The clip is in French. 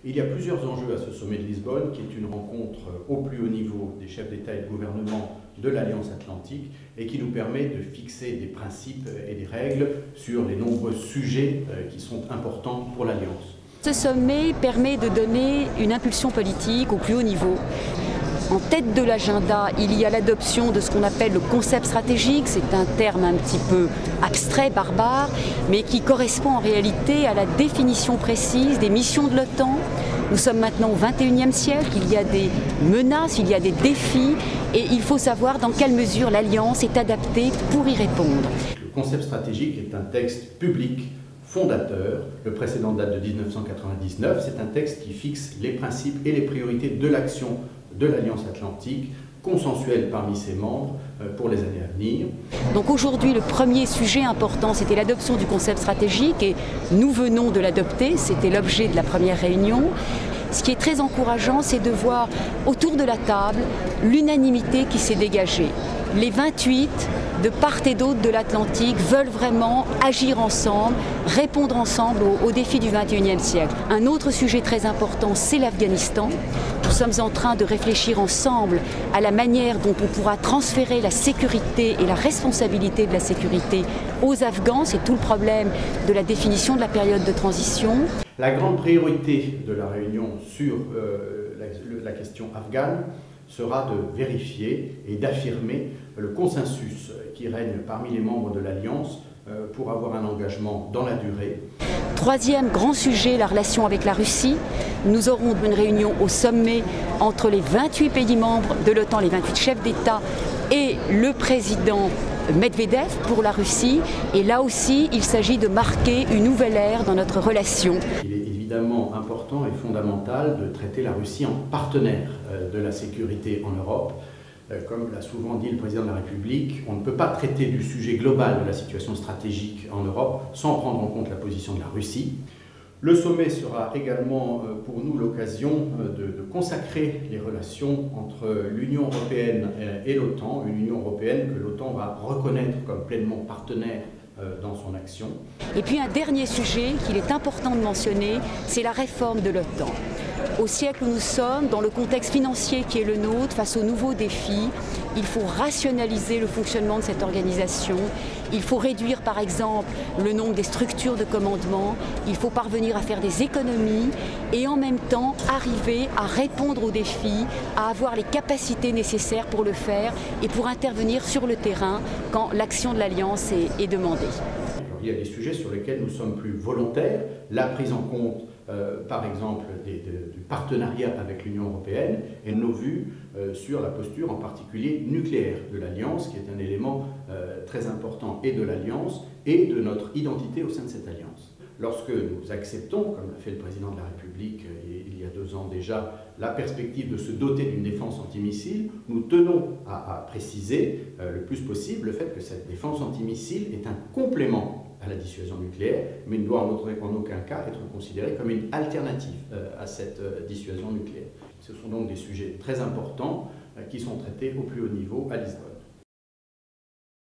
Il y a plusieurs enjeux à ce sommet de Lisbonne, qui est une rencontre au plus haut niveau des chefs d'État et de gouvernement de l'Alliance Atlantique et qui nous permet de fixer des principes et des règles sur les nombreux sujets qui sont importants pour l'Alliance. Ce sommet permet de donner une impulsion politique au plus haut niveau. En tête de l'agenda, il y a l'adoption de ce qu'on appelle le concept stratégique. C'est un terme un petit peu abstrait, barbare, mais qui correspond en réalité à la définition précise des missions de l'OTAN. Nous sommes maintenant au XXIe siècle, il y a des menaces, il y a des défis, et il faut savoir dans quelle mesure l'Alliance est adaptée pour y répondre. Le concept stratégique est un texte public fondateur. Le précédent date de 1999. C'est un texte qui fixe les principes et les priorités de l'action de l'Alliance Atlantique, consensuelle parmi ses membres pour les années à venir. Donc aujourd'hui, le premier sujet important, c'était l'adoption du concept stratégique et nous venons de l'adopter, c'était l'objet de la première réunion. Ce qui est très encourageant, c'est de voir autour de la table l'unanimité qui s'est dégagée. Les 28 de part et d'autre de l'Atlantique veulent vraiment agir ensemble, répondre ensemble aux défis du XXIe siècle. Un autre sujet très important, c'est l'Afghanistan. Nous sommes en train de réfléchir ensemble à la manière dont on pourra transférer la sécurité et la responsabilité de la sécurité aux Afghans. C'est tout le problème de la définition de la période de transition. La grande priorité de la réunion sur la question afghane sera de vérifier et d'affirmer le consensus qui règne parmi les membres de l'Alliance pour avoir un engagement dans la durée. Troisième grand sujet, la relation avec la Russie. Nous aurons une réunion au sommet entre les 28 pays membres de l'OTAN, les 28 chefs d'État et le président Medvedev pour la Russie. Et là aussi, il s'agit de marquer une nouvelle ère dans notre relation. Il est évidemment important et fondamental de traiter la Russie en partenaire de la sécurité en Europe. Comme l'a souvent dit le président de la République, on ne peut pas traiter du sujet global de la situation stratégique en Europe sans prendre en compte la position de la Russie. Le sommet sera également pour nous l'occasion de consacrer les relations entre l'Union européenne et l'OTAN, une Union européenne que l'OTAN va reconnaître comme pleinement partenaire dans son action. Et puis un dernier sujet qu'il est important de mentionner, c'est la réforme de l'OTAN. Au siècle où nous sommes, dans le contexte financier qui est le nôtre, face aux nouveaux défis, il faut rationaliser le fonctionnement de cette organisation. Il faut réduire par exemple le nombre des structures de commandement. Il faut parvenir à faire des économies et en même temps arriver à répondre aux défis, à avoir les capacités nécessaires pour le faire et pour intervenir sur le terrain quand l'action de l'Alliance est demandée. Il y a des sujets sur lesquels nous sommes plus volontaires, la prise en compte par exemple du partenariat avec l'Union européenne et nos vues sur la posture en particulier nucléaire de l'Alliance, qui est un élément très important et de l'Alliance et de notre identité au sein de cette Alliance. Lorsque nous acceptons, comme l'a fait le président de la République il y a 2 ans déjà, la perspective de se doter d'une défense antimissile, nous tenons à préciser le plus possible le fait que cette défense antimissile est un complément à la dissuasion nucléaire, mais ne doit en aucun cas être considérée comme une alternative à cette dissuasion nucléaire. Ce sont donc des sujets très importants qui sont traités au plus haut niveau à Lisbonne.